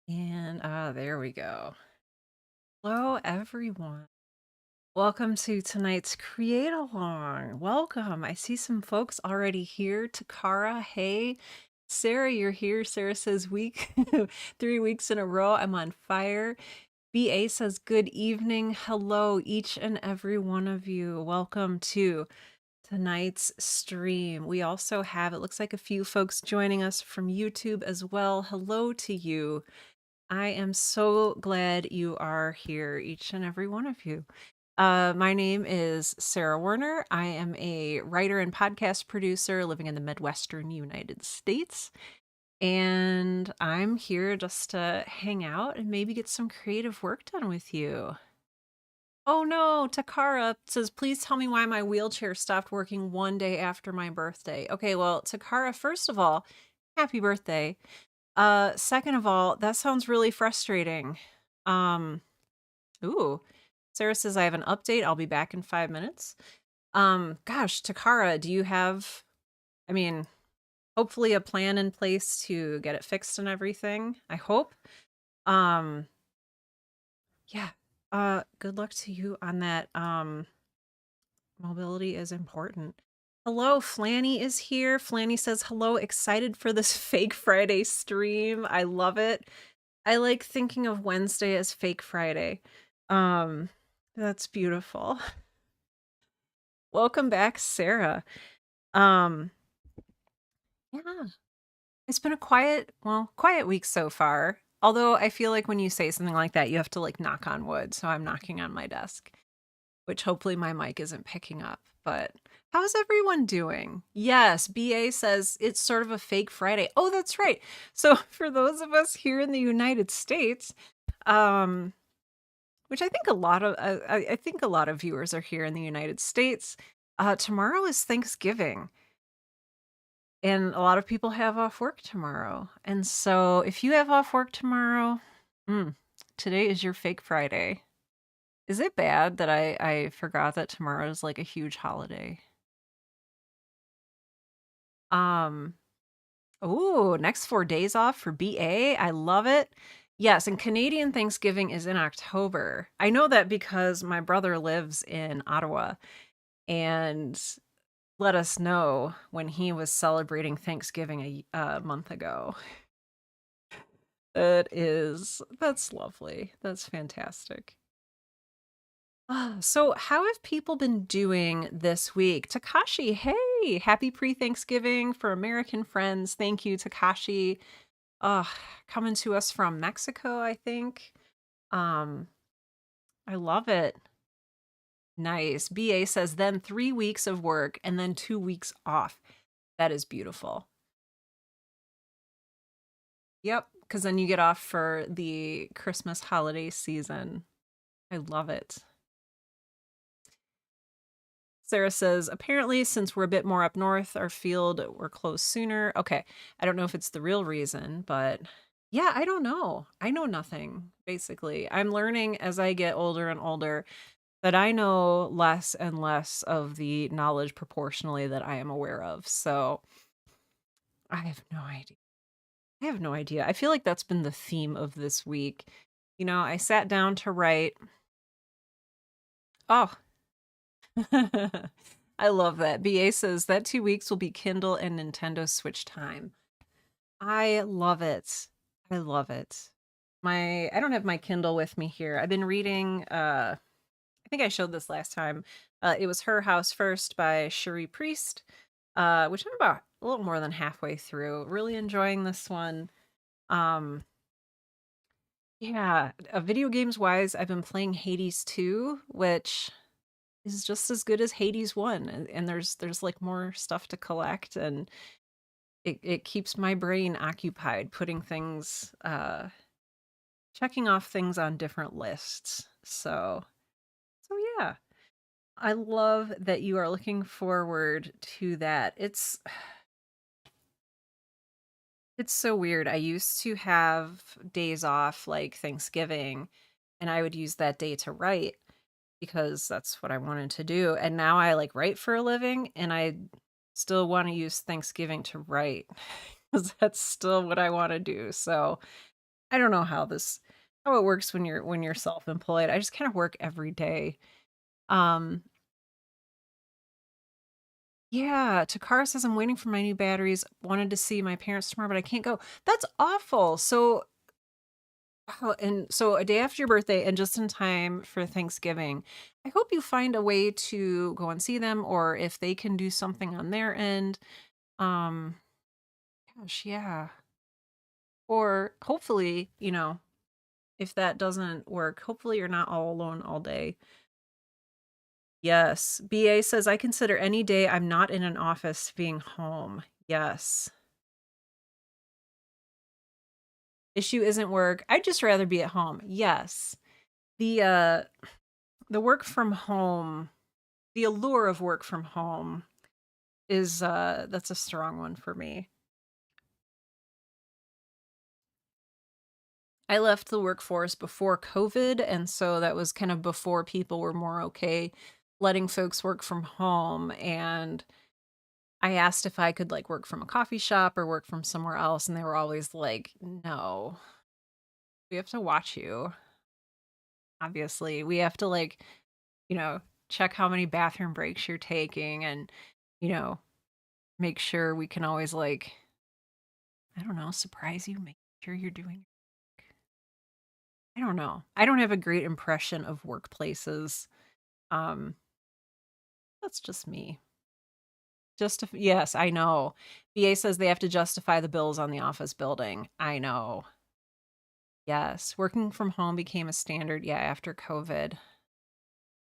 And there we go. Hello, everyone. Welcome to tonight's Create Along. Welcome. I see some folks already here. Takara, hey. Sarah, you're here. Sarah says 3 weeks in a row. I'm on fire. BA says good evening. Hello, each and every one of you. Welcome to tonight's stream. We also have, it looks like a few folks joining us from YouTube as well. Hello to you. I am so glad you are here, each and every one of you. My name is Sarah Werner. I am a writer and podcast producer living in the Midwestern United States. And I'm here just to hang out and maybe get some creative work done with you. Oh no, Takara says, please tell me why my wheelchair stopped working one day after my birthday. Okay, well, Takara, first of all, happy birthday. Second of all, that sounds really frustrating. Um, ooh. Sarah says I have an update. I'll be back in 5 minutes. Gosh, Takara, do you have, I mean, hopefully a plan in place to get it fixed and everything? I hope. Um, yeah. Good luck to you on that. Mobility is important. Hello, Flanny is here. Flanny says, hello, excited for this Fake Friday stream. I love it. I like thinking of Wednesday as Fake Friday. That's beautiful. Welcome back, Sarah. Um, yeah, it's been a quiet week so far. Although I feel like when you say something like that, you have to like knock on wood. So I'm knocking on my desk, which hopefully my mic isn't picking up. But how's everyone doing? Yes, BA says it's sort of a fake Friday. Oh, that's right. So for those of us here in the United States, which I think I think a lot of viewers are here in the United States. Tomorrow is Thanksgiving, and a lot of people have off work tomorrow. And so, if you have off work tomorrow, today is your fake Friday. Is it bad that I forgot that tomorrow is like a huge holiday? Um, oh, next 4 days off for BA. I love it. Yes, and Canadian Thanksgiving is in October. I know that because my brother lives in Ottawa and let us know when he was celebrating Thanksgiving a month ago. That's lovely. That's fantastic. So how have people been doing this week? Takashi, hey, happy pre-Thanksgiving for American friends. Thank you, Takashi. Coming to us from Mexico, I think. Um, I love it. Nice. BA says then 3 weeks of work and then 2 weeks off. That is beautiful. Yep, because then you get off for the Christmas holiday season. I love it. Sarah says, apparently, since we're a bit more up north, our field we're closed sooner. Okay, I don't know if it's the real reason, but yeah, I don't know. I know nothing, basically. I'm learning as I get older and older that I know less and less of the knowledge proportionally that I am aware of. So I have no idea. I have no idea. I feel like that's been the theme of this week. You know, I sat down to write. Oh, I love that. BA says that 2 weeks will be Kindle and Nintendo Switch time. I love it. I love it. I don't have my Kindle with me here. I've been reading I think I showed this last time. It was Her House First by Cherie Priest, which I'm about a little more than halfway through. Really enjoying this one. Um yeah, video games wise, I've been playing Hades 2, which is just as good as Hades 1, and there's like more stuff to collect, and it keeps my brain occupied putting things checking off things on different lists. So yeah. I love that you are looking forward to that. It's so weird. I used to have days off like Thanksgiving, and I would use that day to write because that's what I wanted to do. And now I like write for a living, and I still want to use Thanksgiving to write because that's still what I want to do. So I don't know how it works when you're self-employed. I just kind of work every day. Um, yeah, Takara says I'm waiting for my new batteries. Wanted to see my parents tomorrow, but I can't go. That's awful. So, and so a day after your birthday and just in time for Thanksgiving. I hope you find a way to go and see them or if they can do something on their end. Um, gosh, yeah. Or hopefully, if that doesn't work, hopefully you're not all alone all day. Yes. BA says, I consider any day I'm not in an office being home. Yes. Issue isn't work. I'd just rather be at home. Yes. The work from home, the allure of work from home is that's a strong one for me. I left the workforce before COVID, and so that was kind of before people were more okay letting folks work from home. And I asked if I could like work from a coffee shop or work from somewhere else, and they were always like, "No, we have to watch you. Obviously, we have to like, you know, check how many bathroom breaks you're taking and, you know, make sure we can always like, I don't know, surprise you, make sure you're doing." I don't know. I don't have a great impression of workplaces. Um, that's just me. Yes, I know. BA says they have to justify the bills on the office building. I know. Yes, working from home became a standard, yeah, after COVID.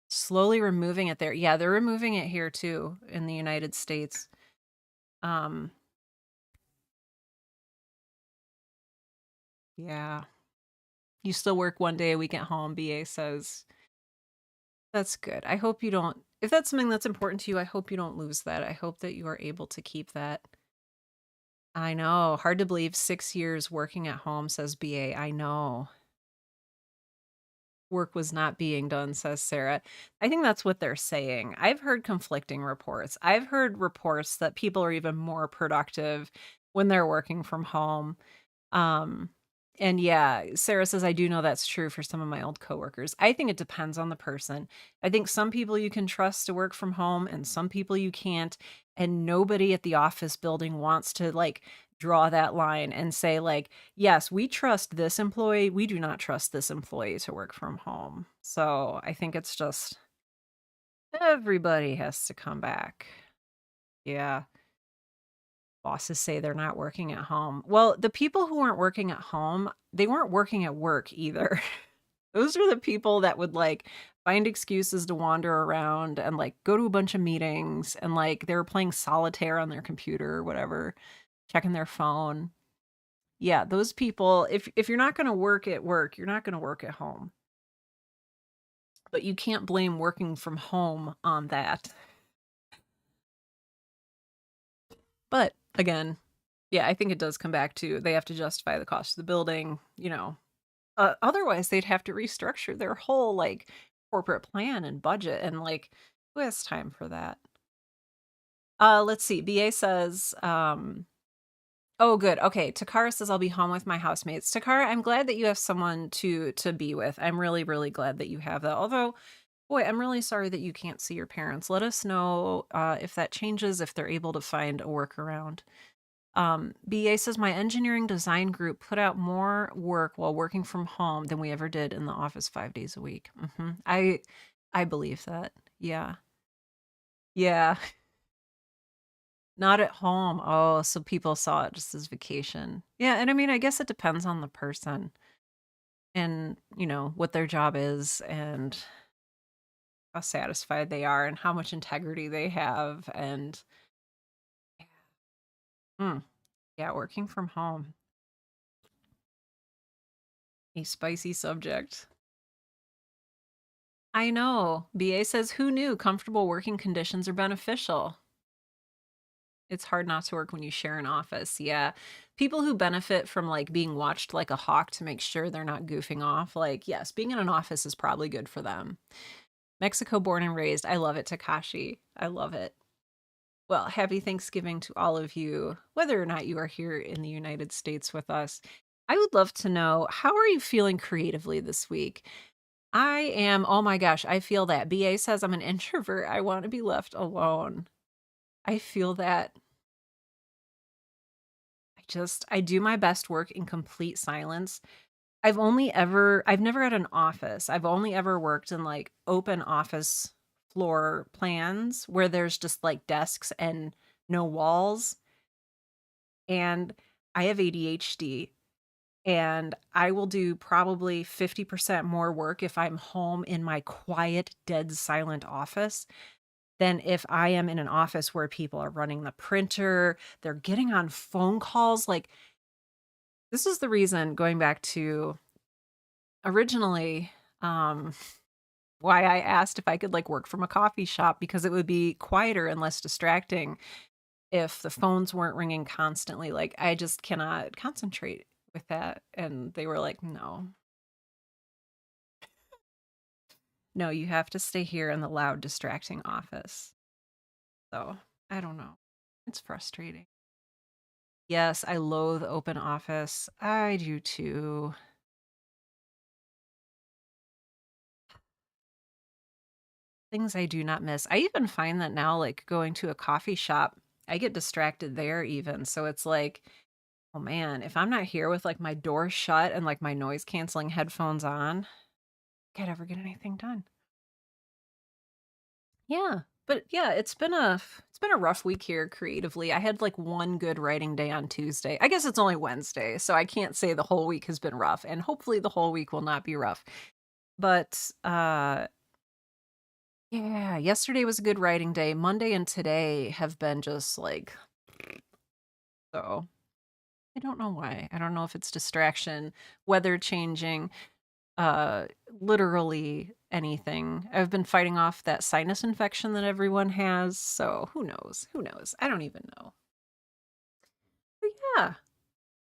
Slowly removing it there. Yeah, they're removing it here too in the United States. Um, yeah. You still work 1 day a week at home, BA says. That's good. I hope you don't, if that's something that's important to you, I hope you don't lose that. I hope that you are able to keep that. I know. Hard to believe 6 years working at home, says BA. I know. Work was not being done, says Sarah. I think that's what they're saying. I've heard conflicting reports. I've heard reports that people are even more productive when they're working from home. Um, and yeah, Sarah says, I do know that's true for some of my old coworkers. I think it depends on the person. I think some people you can trust to work from home and some people you can't. And nobody at the office building wants to like draw that line and say, like, yes, we trust this employee. We do not trust this employee to work from home. So I think it's just everybody has to come back. Yeah. Bosses say they're not working at home. Well, the people who weren't working at home, they weren't working at work either. Those are the people that would like find excuses to wander around and like go to a bunch of meetings and like they were playing solitaire on their computer or whatever, checking their phone. Yeah, those people, if you're not going to work at work, you're not going to work at home. But you can't blame working from home on that. But again, yeah, I think it does come back to they have to justify the cost of the building, otherwise they'd have to restructure their whole like corporate plan and budget and like who has time for that? Let's see. BA says, oh good. Okay. Takara says I'll be home with my housemates. Takara, I'm glad that you have someone to be with. I'm really, really glad that you have that. Although, boy, I'm really sorry that you can't see your parents. Let us know if that changes, if they're able to find a workaround. BA says my engineering design group put out more work while working from home than we ever did in the office 5 days a week. I believe that. Yeah. Yeah. Not at home. Oh, so people saw it just as vacation. Yeah, and I mean, I guess it depends on the person and, what their job is and how satisfied they are and how much integrity they have and mm, yeah, working from home. A spicy subject. I know. BA says, who knew comfortable working conditions are beneficial? It's hard not to work when you share an office. Yeah. People who benefit from like being watched like a hawk to make sure they're not goofing off, like, yes, being in an office is probably good for them. Mexico born and raised. I love it, Takashi. I love it. Well, happy Thanksgiving to all of you, whether or not you are here in the United States with us. I would love to know, how are you feeling creatively this week? I am, oh my gosh, I feel that. BA says I'm an introvert. I want to be left alone. I feel that. I do my best work in complete silence. I've never had an office. I've only ever worked in like open office floor plans where there's just like desks and no walls. And I have ADHD, and I will do probably 50% more work if I'm home in my quiet, dead silent office than if I am in an office where people are running the printer, they're getting on phone calls. Like, this is the reason, going back to originally, um, why I asked if I could like work from a coffee shop, because it would be quieter and less distracting if the phones weren't ringing constantly. Like, I just cannot concentrate with that. And they were like, no, no, you have to stay here in the loud, distracting office. So I don't know. It's frustrating. Yes, I loathe open office. I do too. Things I do not miss. I even find that now, like going to a coffee shop, I get distracted there even. So it's like, oh man, if I'm not here with like my door shut and like my noise canceling headphones on, I can't ever get anything done. Yeah. But yeah, it's been a rough week here creatively. I had like one good writing day on Tuesday. I guess it's only Wednesday, so I can't say the whole week has been rough, and hopefully the whole week will not be rough. But yeah, yesterday was a good writing day. Monday and today have been just like, so I don't know why. I don't know if it's distraction, weather changing, uh literally anything. I've been fighting off that sinus infection that everyone has, so who knows? Who knows? I don't even know. But yeah,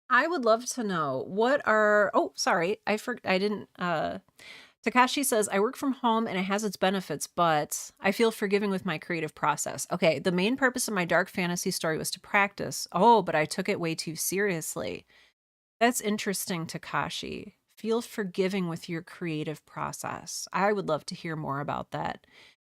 I would love to know what are, oh, sorry, I didn't Takashi says, I work from home and it has its benefits, but I feel forgiving with my creative process. Okay, the main purpose of my dark fantasy story was to practice. Oh, but I took it way too seriously. That's interesting, Takashi. Feel forgiving with your creative process. I would love to hear more about that.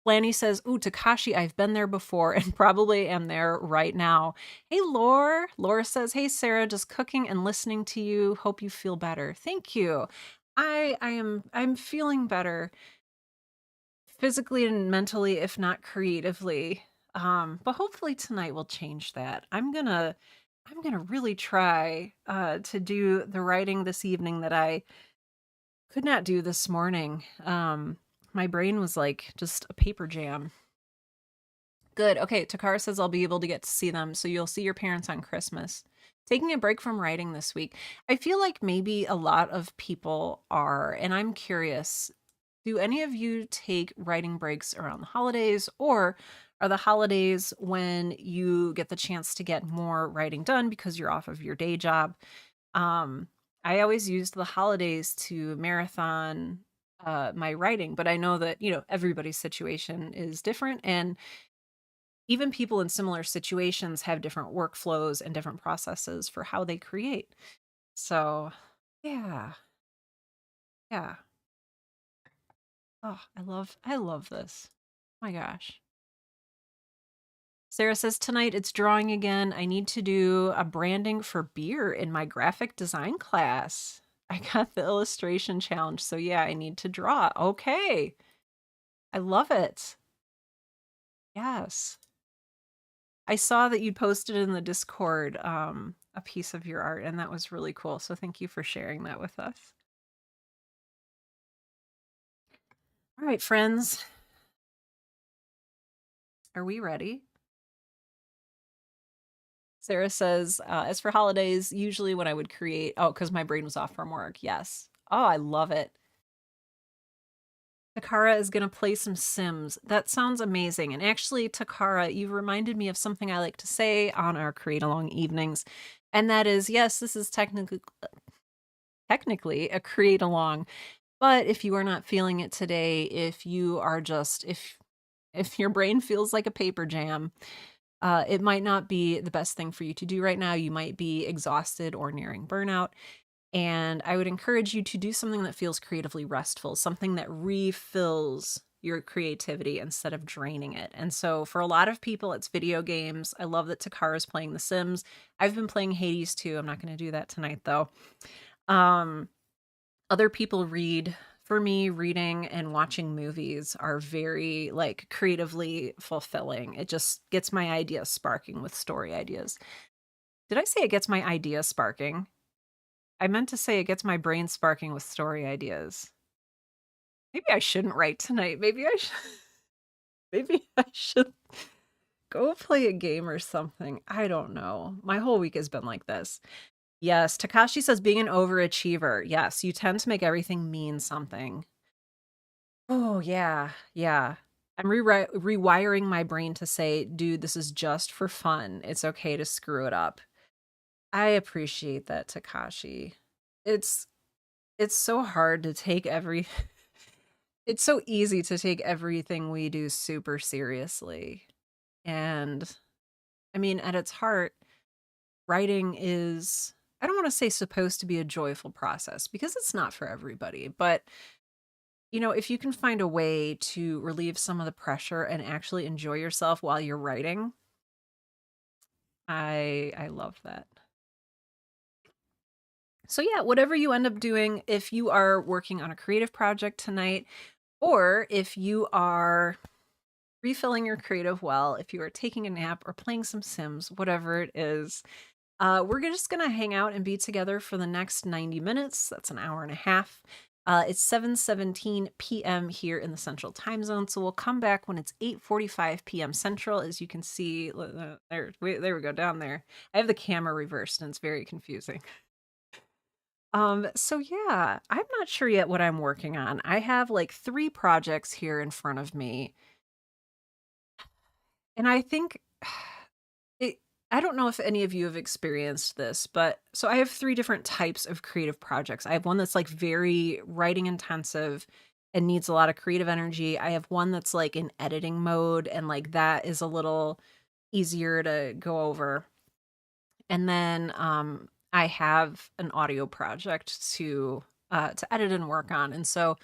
Lanny says, ooh, Takashi, I've been there before and probably am there right now. Hey, Lore. Laura says, hey, Sarah, just cooking and listening to you. Hope you feel better. Thank you. I'm feeling better physically and mentally, if not creatively. But hopefully tonight will change that. I'm gonna really try to do the writing this evening that I could not do this morning. My brain was like just a paper jam. Good. Okay, Takara says I'll be able to get to see them, so you'll see your parents on Christmas. Taking a break from writing this week. I feel like maybe a lot of people are, and I'm curious, do any of you take writing breaks around the holidays, or are the holidays when you get the chance to get more writing done because you're off of your day job? Um, I always used the holidays to marathon my writing, but I know that, everybody's situation is different, and even people in similar situations have different workflows and different processes for how they create. So, yeah. Yeah. Oh, I love this. Oh my gosh. Sarah says tonight it's drawing again. I need to do a branding for beer in my graphic design class. I got the illustration challenge, so yeah, I need to draw. Okay. I love it. Yes. I saw that you posted in the Discord a piece of your art, and that was really cool. So thank you for sharing that with us. All right, friends. Are we ready? Sarah says, as for holidays, usually when I would create, oh, because my brain was off from work. Yes. Oh, I love it. Takara is going to play some Sims. That sounds amazing. And actually, Takara, you reminded me of something I like to say on our create along evenings. And that is, yes, this is technically a create along. But if you are not feeling it today, if you are just, if your brain feels like a paper jam, it might not be the best thing for you to do right now. You might be exhausted or nearing burnout. And I would encourage you to do something that feels creatively restful, something that refills your creativity instead of draining it. And so for a lot of people, it's video games. I love that Takara's playing The Sims. I've been playing Hades too. I'm not going to do that tonight though. Um, Other people read. For me, reading and watching movies are very like creatively fulfilling. It just gets my ideas sparking with story ideas. Did I say it gets my ideas sparking? I meant to say it gets my brain sparking with story ideas. Maybe I shouldn't write tonight. Maybe I should maybe I should go play a game or something. I don't know. My whole week has been like this. Yes, Takashi says being an overachiever. Yes, you tend to make everything mean something. Oh, yeah. Yeah. I'm rewiring my brain to say, dude, this is just for fun. It's okay to screw it up. I appreciate that, Takashi. It's it's so hard to take every it's so easy to take everything we do super seriously. And I mean, at its heart, writing is, I don't want to say supposed to be a joyful process because it's not for everybody. But, if you can find a way to relieve some of the pressure and actually enjoy yourself while you're writing, I love that. So, yeah, whatever you end up doing, if you are working on a creative project tonight, or if you are refilling your creative well, if you are taking a nap or playing some Sims, whatever it is, we're just gonna hang out and be together for the next 90 minutes. That's an hour and a half. It's 7:17 p.m. here in the Central Time Zone, so we'll come back when it's 8:45 p.m. Central. As you can see, there we go down there. I have the camera reversed, and it's very confusing. So yeah, I'm not sure yet what I'm working on. I have like 3 projects here in front of me. And I think it I don't know if any of you have experienced this, but so I have 3 different types of creative projects. I have one that's like very writing intensive and needs a lot of creative energy. I have one that's like in editing mode and like that is a little easier to go over. And then I have an audio project to edit and work on. And so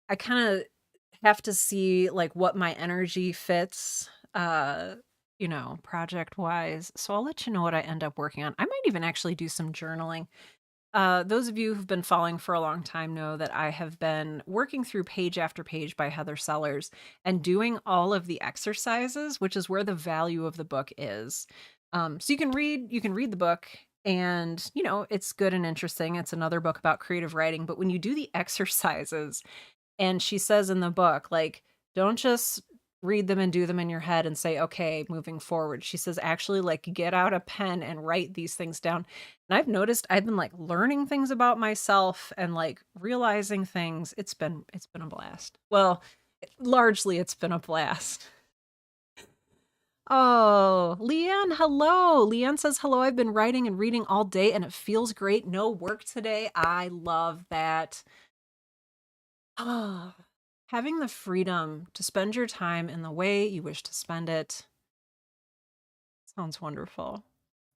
I kind of have to see like what my energy fits project wise. So I'll let you know what I end up working on. I might even actually do some journaling. Those of you who've been following for a long time know that I have been working through Page After Page by Heather Sellers and doing all of the exercises, which is where the value of the book is. So you can read the book and it's good and interesting. It's another book about creative writing, but when you do the exercises, and she says in the book, like, don't just read them and do them in your head and say, okay, moving forward. She says, actually, like, get out a pen and write these things down. And I've noticed I've been like learning things about myself and like realizing things. It's been a blast. Well, largely it's been a blast. Oh, Leanne, hello. Leanne says, hello. I've been writing and reading all day and it feels great. No work today. I love that. Ah, having the freedom to spend your time in the way you wish to spend it sounds wonderful.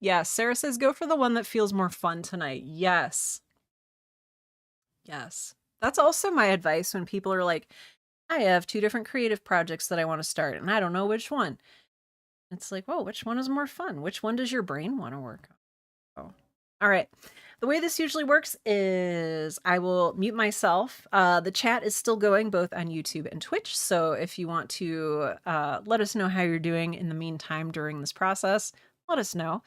Yes, Sarah says go for the one that feels more fun tonight. Yes. Yes. That's also my advice when people are like, I have 2 different creative projects that I want to start and I don't know which one. It's like, whoa, which one is more fun? Which one does your brain want to work on? Oh. All right. The way this usually works is I will mute myself. The chat is still going both on YouTube and Twitch. So if you want to let us know how you're doing in the meantime during this process, let us know.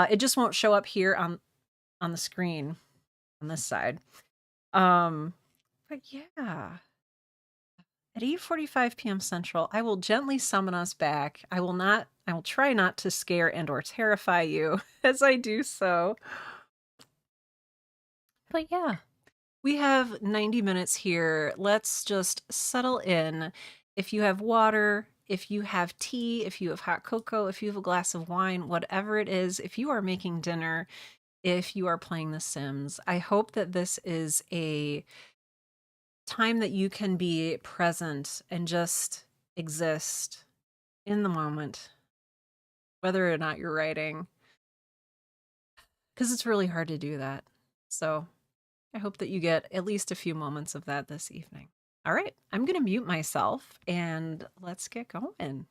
It just won't show up here on the screen on this side. But yeah, at 8:45 p.m. Central, I will gently summon us back. I will try not to scare and or terrify you as I do so. But yeah, we have 90 minutes here. Let's just settle in. If you have water, if you have tea, if you have hot cocoa, if you have a glass of wine, whatever it is, if you are making dinner, if you are playing The Sims, I hope that this is a time that you can be present and just exist in the moment, whether or not you're writing, because it's really hard to do that. So I hope that you get at least a few moments of that this evening. All right, I'm going to mute myself and let's get going.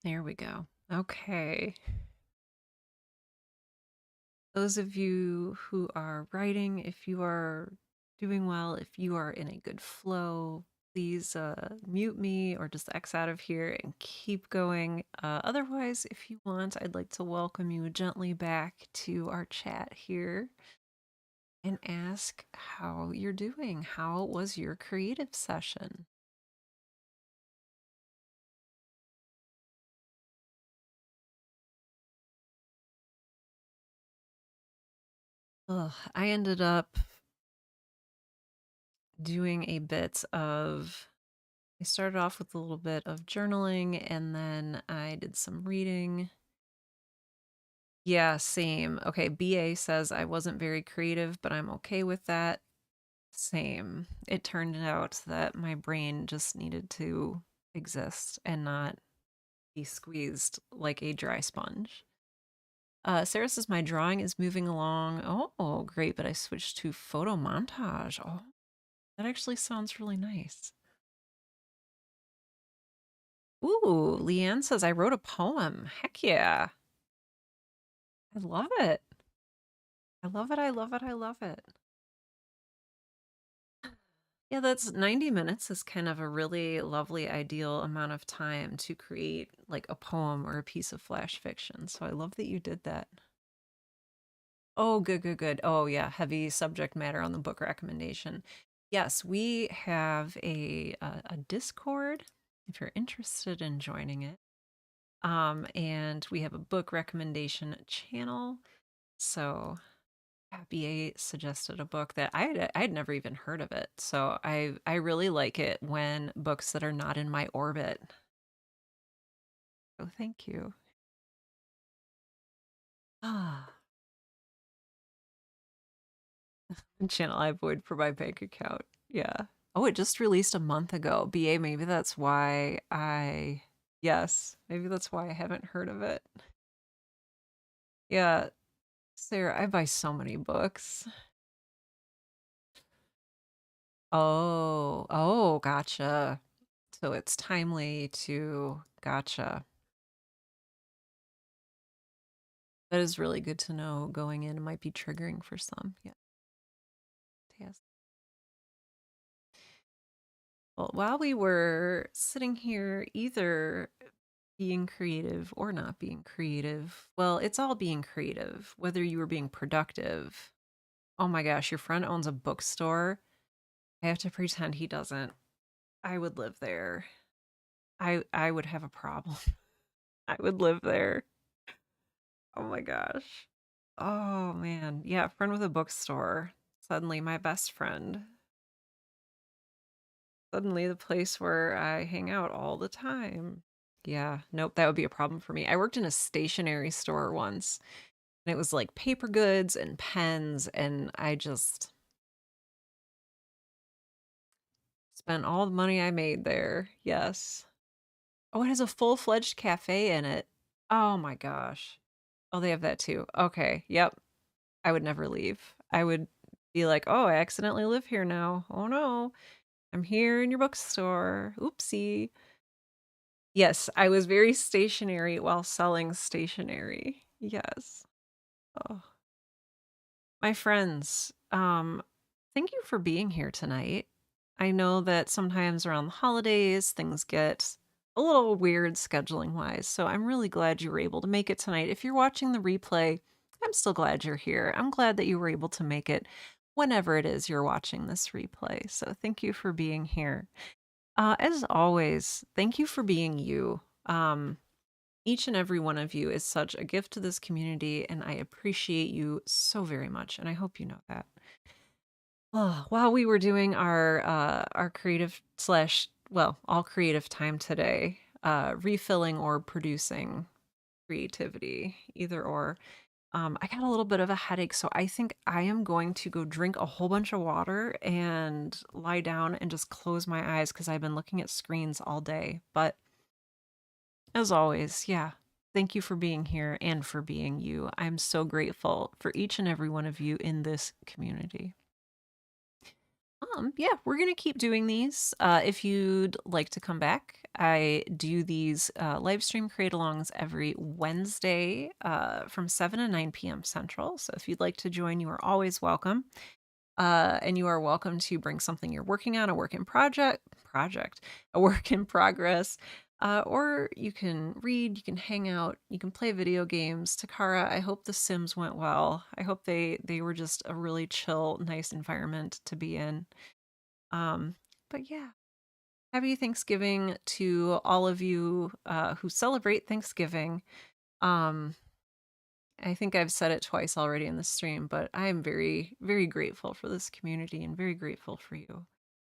There we go. Okay. Those of you who are writing, if you are doing well, if you are in a good flow, please mute me or just X out of here and keep going. Otherwise, if you want, I'd like to welcome you gently back to our chat here and ask how you're doing. How was your creative session? Ugh, I ended up doing a bit of I started off with a little bit of journaling and then I did some reading. Yeah, same. Okay, BA says I wasn't very creative, but I'm okay with that. Same. It turned out that my brain just needed to exist and not be squeezed like a dry sponge. Sarah says my drawing is moving along. Oh, great, but I switched to photo montage. Oh, that actually sounds really nice. Ooh, Leanne says I wrote a poem. Heck yeah. I love it. I love it. I love it. I love it. Yeah, that's 90 minutes is kind of a really lovely, ideal amount of time to create like a poem or a piece of flash fiction. So I love that you did that. Oh, good, good, good. Oh, yeah, heavy subject matter on the book recommendation. Yes, we have a Discord if you're interested in joining it. And we have a book recommendation channel. So BA suggested a book that I had never even heard of it. So I really like it when books that are not in my orbit. Oh, thank you. Ah, channel I avoid for my bank account. Yeah. Oh, it just released a month ago. BA, maybe that's why yes, maybe that's why I haven't heard of it. Yeah, Sarah, I buy so many books. Oh, gotcha. So it's timely to gotcha. That is really good to know going in. It might be triggering for some. Yeah. Yes. Well, while we were sitting here, either being creative or not being creative, well, it's all being creative, whether you were being productive. Oh my gosh, your friend owns a bookstore. I have to pretend he doesn't. I would live there. I would have a problem. I would live there. Oh my gosh. Oh man. Yeah, a friend with a bookstore. Suddenly my best friend. Suddenly the place where I hang out all the time. Yeah, nope, that would be a problem for me. I worked in a stationery store once, and it was like paper goods and pens, and I just spent all the money I made there. Yes. Oh, it has a full-fledged cafe in it. Oh my gosh. Oh, they have that too. Okay, yep. I would never leave. I would be like, oh, I accidentally live here now. Oh no, I'm here in your bookstore. Oopsie. Yes, I was very stationary while selling stationery. Yes. Oh. My friends, thank you for being here tonight. I know that sometimes around the holidays, things get a little weird scheduling wise, so I'm really glad you were able to make it tonight. If you're watching the replay, I'm still glad you're here. I'm glad that you were able to make it whenever it is you're watching this replay. So thank you for being here. As always, thank you for being you. Each and every one of you is such a gift to this community, and I appreciate you so very much, and I hope you know that. Oh, while we were doing our creative slash well, all creative time today, refilling or producing creativity, either or. I got a little bit of a headache, so I think I am going to go drink a whole bunch of water and lie down and just close my eyes because I've been looking at screens all day. But as always, yeah, thank you for being here and for being you. I'm so grateful for each and every one of you in this community. Yeah, we're going to keep doing these. If you'd like to come back, I do these live stream create alongs every Wednesday from 7 to 9 p.m. Central. So if you'd like to join, you are always welcome. And you are welcome to bring something you're working on, a work in a work in progress. Or you can read, you can hang out, you can play video games. Takara, I hope the Sims went well. I hope they were just a really chill, nice environment to be in. Um, but yeah, happy Thanksgiving to all of you who celebrate Thanksgiving. Um, I think I've said it twice already in the stream, but I am very, very grateful for this community and very grateful for you.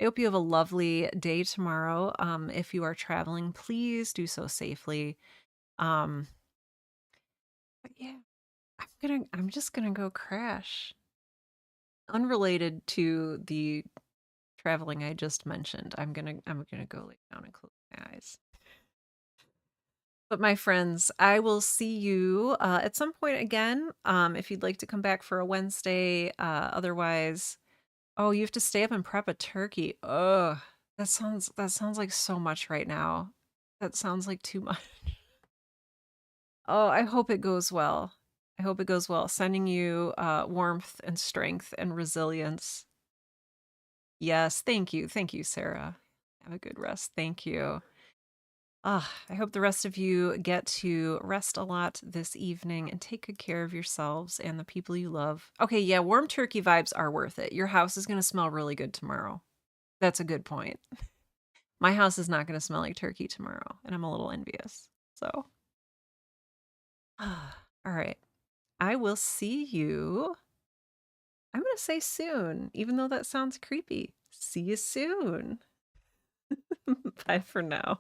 I hope you have a lovely day tomorrow. If you are traveling, please do so safely. Um, but yeah, I'm just gonna go crash. Unrelated to the traveling I just mentioned, I'm gonna go lay down and close my eyes. But my friends, I will see you at some point again. If you'd like to come back for a Wednesday. Otherwise, oh, you have to stay up and prep a turkey. Ugh, that sounds like so much right now. That sounds like too much. Oh, I hope it goes well. I hope it goes well. Sending you warmth and strength and resilience. Yes, thank you, Sarah. Have a good rest. Thank you. I hope the rest of you get to rest a lot this evening and take good care of yourselves and the people you love. Okay, yeah, warm turkey vibes are worth it. Your house is going to smell really good tomorrow. That's a good point. My house is not going to smell like turkey tomorrow, and I'm a little envious. So, all right. I will see you. I'm going to say soon, even though that sounds creepy. See you soon. Bye for now.